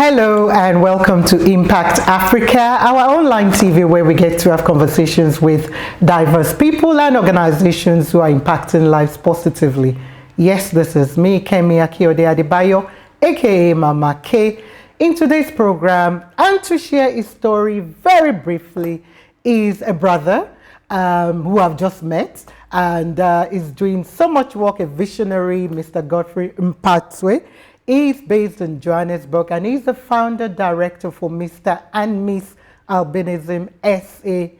Hello and welcome to Impact Africa, our online TV where we get to have conversations with diverse people and organizations who are impacting lives positively. Yes, this is me, Kemi Akiode Adebayo, aka Mama K, in today's program, and to share his story very briefly is a brother who I've just met and is doing so much work, a visionary, Mr. Godfrey Mphatswe. He's based in Johannesburg and he's the founder director for Mr. and Miss Albinism SA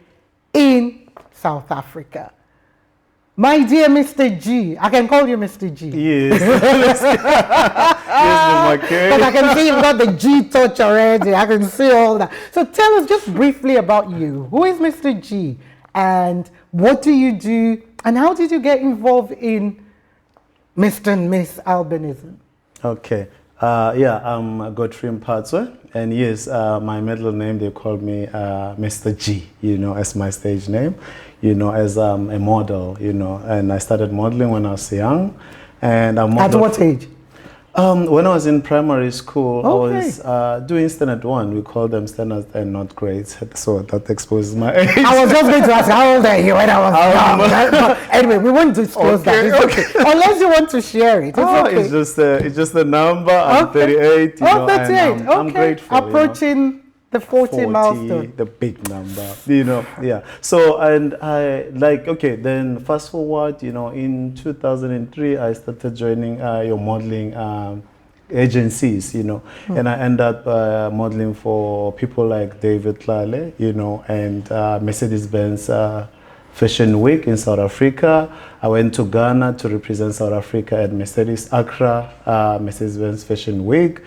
in South Africa. My dear Mr. G, I can call you Mr. G. Yes. Yes, Mama K. Because I can see you've got the G touch already. I can see all that. So tell us just briefly about you. Who is Mr. G and what do you do and how did you get involved in Mr. and Miss Albinism? Okay. I'm Godfrey Mphatswe, and yes, my middle name, they call me Mr. G, as my stage name, as a model, and I started modeling when I was young. And I modeled. At what age? When I was in primary school, okay. I was doing standard 1. We call them standards and not grades, so that exposes my age. I was just going to ask, how old are you when I was young? Anyway, we won't disclose that. It's okay. Unless you want to share it. It's okay. It's just a number. I'm 38. 38. And I'm grateful. Approaching the 40 milestone. The big number, yeah. So, and then fast forward, in 2003, I started joining your modeling agencies, and I ended up modeling for people like David Lale, and Mercedes-Benz Fashion Week in South Africa. I went to Ghana to represent South Africa at Mercedes Accra, Mercedes-Benz Fashion Week.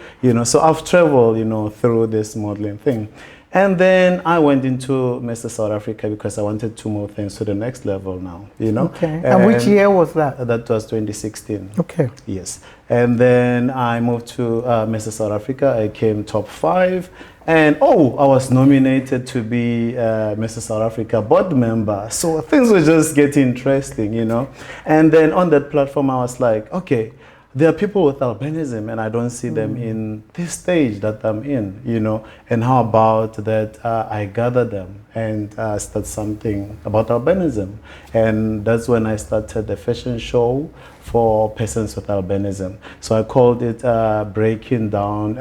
So I've traveled, through this modeling thing. And then I went into Mr. South Africa because I wanted to move things to the next level now, Okay. And which year was that? That was 2016. Okay. Yes. And then I moved to Mr. South Africa. I came top 5. And I was nominated to be Mr. South Africa board member. So things were just getting interesting, And then on that platform, I was like, okay, there are people with albinism and I don't see them in this stage that I'm in, And how about that I gather them and start something about albinism. And that's when I started the fashion show for persons with albinism. So I called it Breaking Down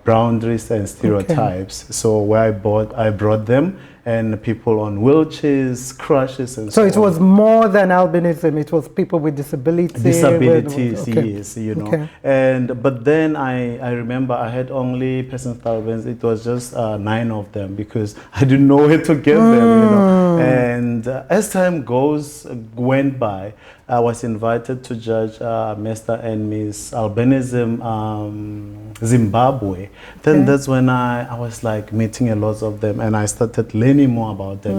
Boundaries and Stereotypes. Okay. So where I brought them and people on wheelchairs, crutches, and so on. So it was more than albinism, it was people with disabilities. Disabilities, okay. Yes, Okay. But then I remember I had only persons with albinism. It was just 9 of them because I didn't know where to get them, And as time went by, I was invited to judge Mr. and Miss Albinism Zimbabwe. Then that's when I was like meeting a lot of them and I started learning more about them.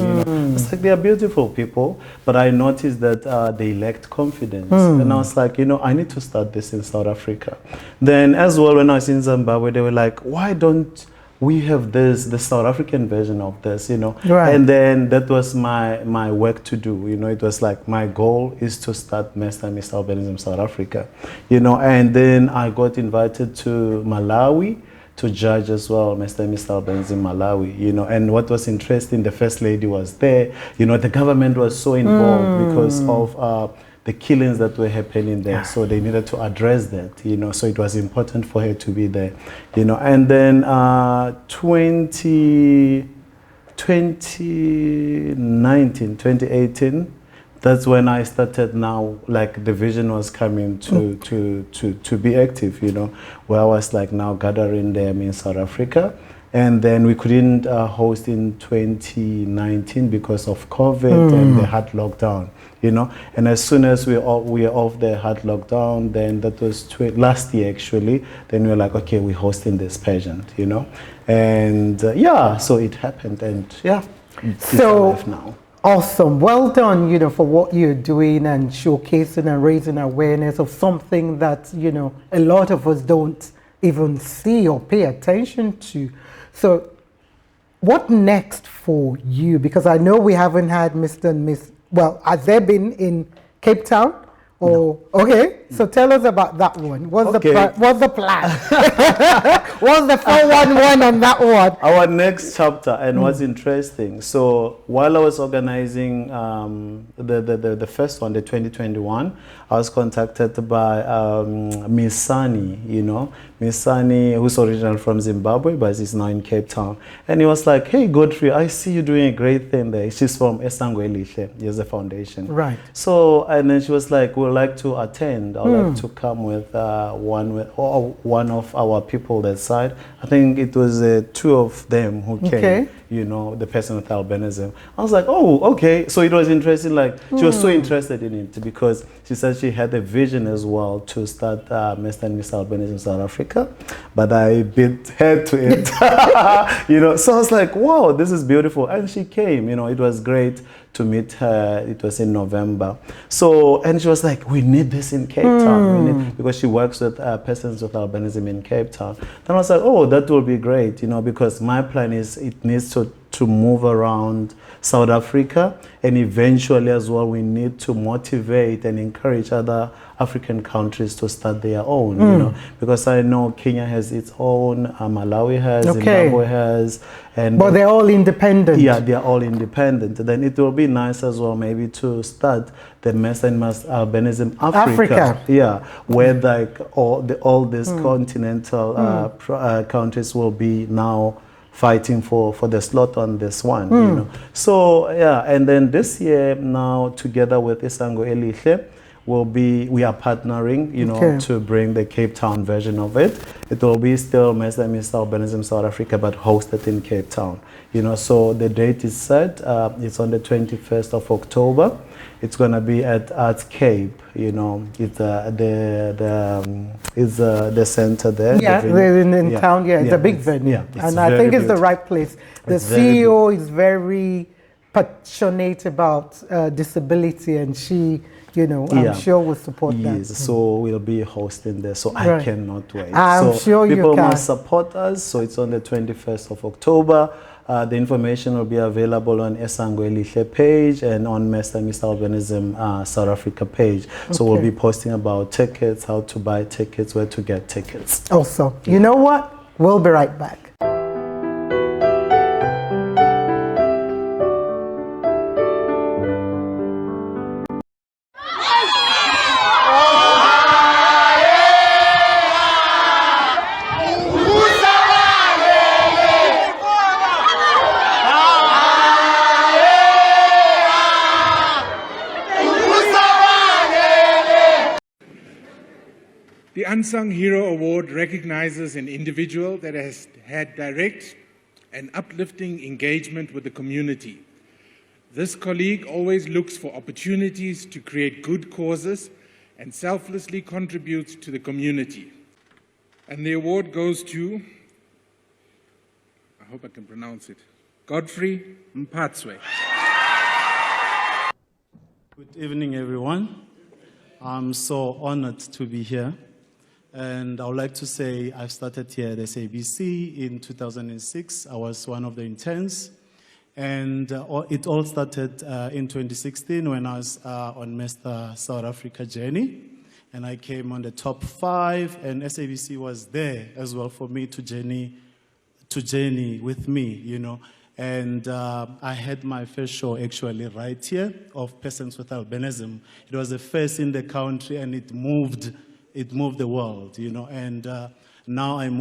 It's like they are beautiful people, but I noticed that they lacked confidence. And I was like, I need to start this in South Africa. Then as well, when I was in Zimbabwe, they were like, why don't we have the South African version of this, Right. And then that was my work to do, It was like my goal is to start Mr. and Miss Albinism South Africa, And then I got invited to Malawi to judge as well, Mr. and Miss Albinism Malawi, And what was interesting, the First Lady was there, The government was so involved because of the killings that were happening there, so they needed to address that, so it was important for her to be there, and then 2018, that's when I started now, like the vision was coming to be active, where I was like now gathering them in South Africa. And then we couldn't host in 2019 because of COVID and the hard lockdown, And as soon as we were off the hard lockdown, then that was last year actually, then we were like, okay, we're hosting this pageant, And so it happened and it's life now. Awesome. Well done, for what you're doing and showcasing and raising awareness of something that, a lot of us don't even see or pay attention to. So what next for you? Because I know we haven't had Mr. and Miss, well, has there been in Cape Town Oh, okay. So tell us about that one. What's the plan? What's the 411 on that one? Our next chapter, and what's interesting. So while I was organizing the first one, the 2021, I was contacted by Miss Sunny, Miss Sunny, who's originally from Zimbabwe, but is now in Cape Town. And he was like, "Hey, Godfrey, I see you doing a great thing there." She's from Isango Elihle, there's a foundation. Right. So, and then she was like, "We'd like to attend. I'd like to come with one of our people that side." I think it was two of them who came, the person with albinism. I was like, "Oh, okay." So it was interesting. Like, she was so interested in it because she said she had a vision as well to start Mr. and Miss Albinism South Africa, but I bit head to it, So I was like, "Wow, this is beautiful," and she came. It was great to meet her. It was in November. So, and she was like, "We need this in Cape Town," because she works with persons with albinism in Cape Town. Then I was like, "Oh, that will be great," because my plan is it needs to move around South Africa, and eventually as well we need to motivate and encourage other African countries to start their own, because I know Kenya has its own, Malawi has, Zimbabwe has, but they're all independent. Yeah, they're all independent. Then it will be nice as well maybe to start the Mass and Mass Albinism Africa. Yeah, where like all these continental countries will be now fighting for the slot on this one, So yeah, and then this year now together with Isango Elihle, we are partnering, to bring the Cape Town version of it. It will be still Mass and Miss Albinism South Africa, but hosted in Cape Town. So the date is set. It's on the 21st of October. It's gonna be at Arts Cape. It's the center there. Yeah, in town. Yeah, it's a big venue, and I think it's the right place. The CEO is very passionate about disability, and she. I'm sure we'll support that. Yes, so we'll be hosting there. So I cannot wait. I'm sure you can. People must support us. So it's on the 21st of October. The information will be available on Isango Elihle page and on Mr. and Miss Albinism South Africa page. So we'll be posting about tickets, how to buy tickets, where to get tickets. Also, you know what? We'll be right back. The Unsung Hero Award recognizes an individual that has had direct and uplifting engagement with the community. This colleague always looks for opportunities to create good causes and selflessly contributes to the community. And the award goes to, I hope I can pronounce it, Godfrey Mphatswe. Good evening, everyone. I'm so honored to be here. And I would like to say I started here at SABC in 2006. I was one of the interns. And it all started in 2016 when I was on Mr. South Africa journey. And I came on the top 5, and SABC was there as well for me to journey with me, And I had my first show actually right here of persons with albinism. It was the first in the country, and it moved the world, And now I'm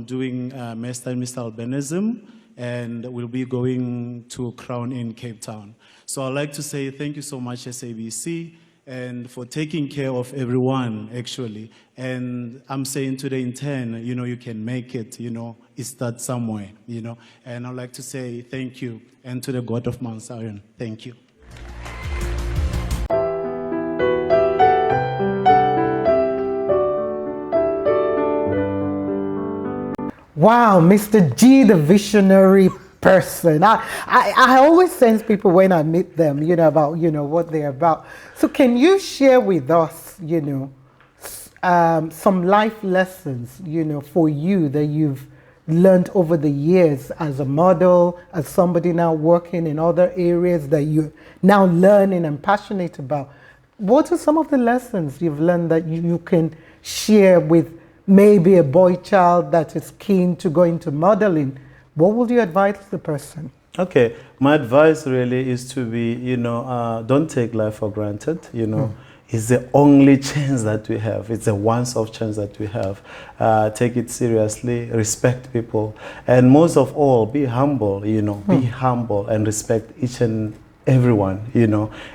doing Mr. and Miss Albinism, and we'll be going to Crown in Cape Town. So I'd like to say thank you so much, SABC, and for taking care of everyone, actually. And I'm saying to the intern, you can make it, it starts somewhere, And I'd like to say thank you, and to the God of Mount Zion, thank you. Wow, Mr. G, the visionary person. I always sense people when I meet them, about, what they're about. So can you share with us, some life lessons, for you that you've learned over the years as a model, as somebody now working in other areas that you're now learning and passionate about? what are some of the lessons you've learned that you can share with maybe a boy child that is keen to go into modeling? What would you advise the person? Okay, my advice really is to be, don't take life for granted, It's the only chance that we have. It's a once-off chance that we have. Take it seriously, respect people, and most of all, be humble, be humble and respect each and everyone,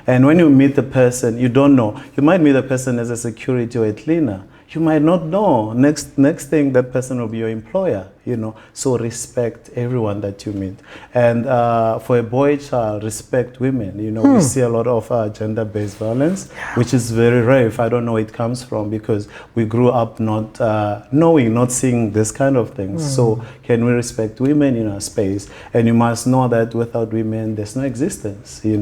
And when you meet the person, you don't know. You might meet a person as a security or a cleaner. You might not know. Next thing, that person will be your employer, So respect everyone that you meet. And for a boy child, respect women. We see a lot of gender-based violence, which is very rare. I don't know where it comes from, because we grew up not knowing, not seeing this kind of things. So can we respect women in our space? And you must know that without women, there's no existence. They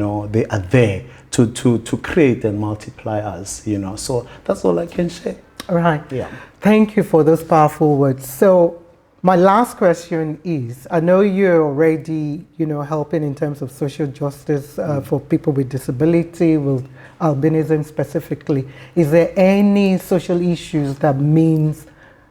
are there to create and multiply us. So that's all I can share. Right. Yeah. Thank you for those powerful words. So my last question is, I know you're already, helping in terms of social justice for people with disability, with albinism specifically. Is there any social issues that means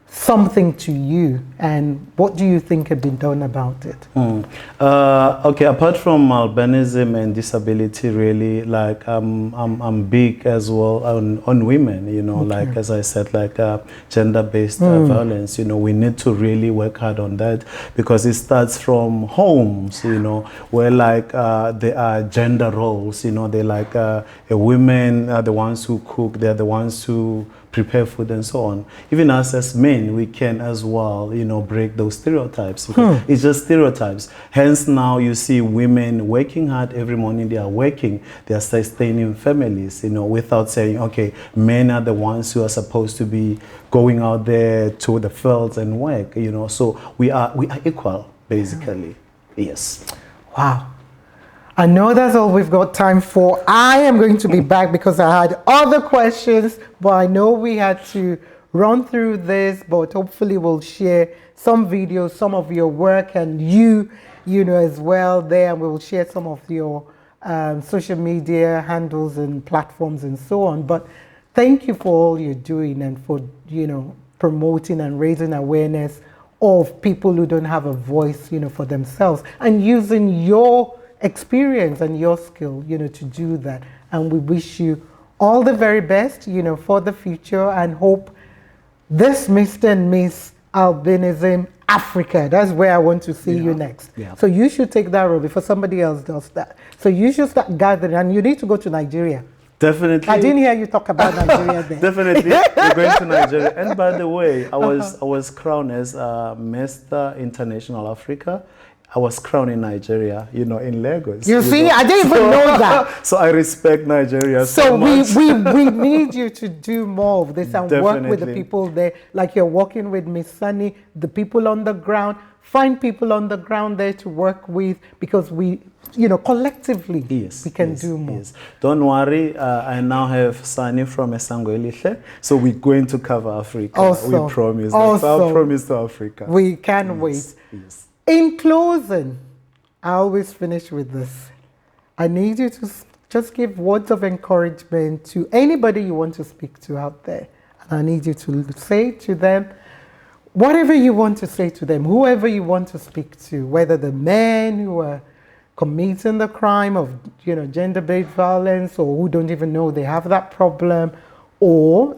something to you, and what do you think have been done about it? Okay, apart from albinism and disability, really, like I'm big as well on women, like as I said, like gender-based violence. We need to really work hard on that, because it starts from homes, where like there are gender roles, they're like women are the ones who cook, they're the ones who prepare food and so on. Even us as men, we can as well, break those stereotypes. It's just stereotypes. Hence now you see women working hard every morning. They are working, they are sustaining families, without saying, okay, men are the ones who are supposed to be going out there to the fields and work, So we are equal, basically. Yes. Wow. I know that's all we've got time for. I am going to be back because I had other questions, but I know we had to run through this, but hopefully we'll share some videos, some of your work, and you as well there, and we will share some of your social media handles and platforms and so on. But thank you for all you're doing and for, promoting and raising awareness of people who don't have a voice, for themselves, and using your experience and your skill, to do that. And we wish you all the very best, for the future, and hope this Mr. and Miss Albinism Africa, that's where I want to see you next. Yeah. So you should take that role before somebody else does that. So you should start gathering, and you need to go to Nigeria. Definitely. I didn't hear you talk about Nigeria there. Definitely, we're going to Nigeria. And by the way, I was crowned as Mr. International Africa. I was crowned in Nigeria, in Lagos. You see, I didn't even know that. So I respect Nigeria so much. So we need you to do more of this and work with the people there, like you're working with Miss Sunny, the people on the ground. Find people on the ground there to work with, because we, collectively, we can do more. Yes. Don't worry, I now have Sunny from Esangwelishe, so we're going to cover Africa. Also, we promise. That's our promise to Africa. We can wait. Yes. In closing, I always finish with this. I need you to just give words of encouragement to anybody you want to speak to out there. And I need you to say to them whatever you want to say to them, whoever you want to speak to, whether the men who are committing the crime of gender-based violence, or who don't even know they have that problem, or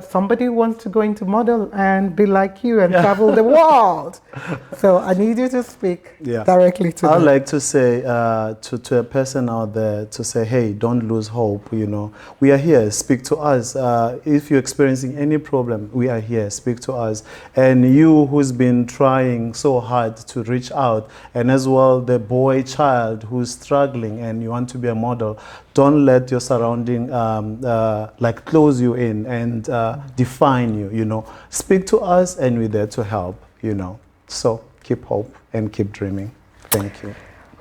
somebody who wants to go into model and be like you and travel the world. So I need you to speak directly to them. I'd like to say to a person out there to say, hey, don't lose hope. We are here. Speak to us. If you're experiencing any problem, we are here. Speak to us. And you who's been trying so hard to reach out, and as well the boy child who's struggling and you want to be a model, don't let your surrounding close you in and define you. Speak to us and we're there to help, So keep hope and keep dreaming. Thank you.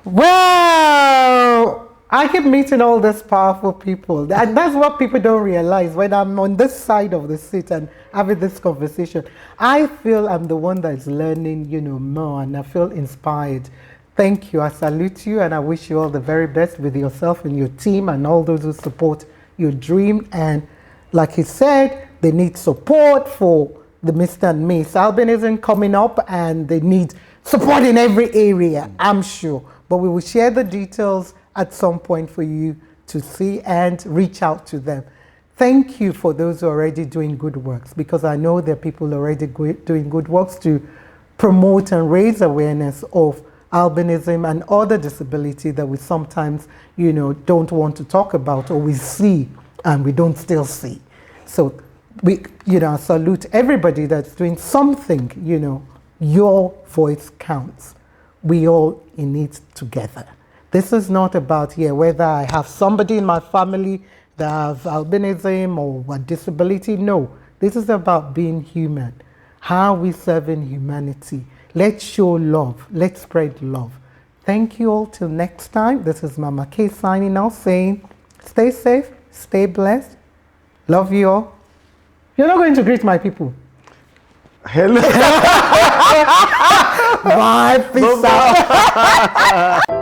Well, I keep meeting all these powerful people. And that's what people don't realize. When I'm on this side of the seat and having this conversation, I feel I'm the one that's learning, more, and I feel inspired. Thank you. I salute you, and I wish you all the very best with yourself and your team and all those who support your dream. And like he said, they need support for the Mr. and Miss Albinism coming up, and they need support in every area, I'm sure. But we will share the details at some point for you to see and reach out to them. Thank you for those who are already doing good works, because I know there are people already doing good works to promote and raise awareness of albinism and other disability that we sometimes, don't want to talk about, or we see and we don't still see. So we, I salute everybody that's doing something, your voice counts. We all in it together. This is not about whether I have somebody in my family that have albinism or a disability. No, this is about being human. How are we serving humanity? Let's show love. Let's spread love. Thank you all till next time. This is Mama K signing out, saying stay safe, stay blessed. Love you all. You're not going to greet my people. Hello. Bye. Peace out.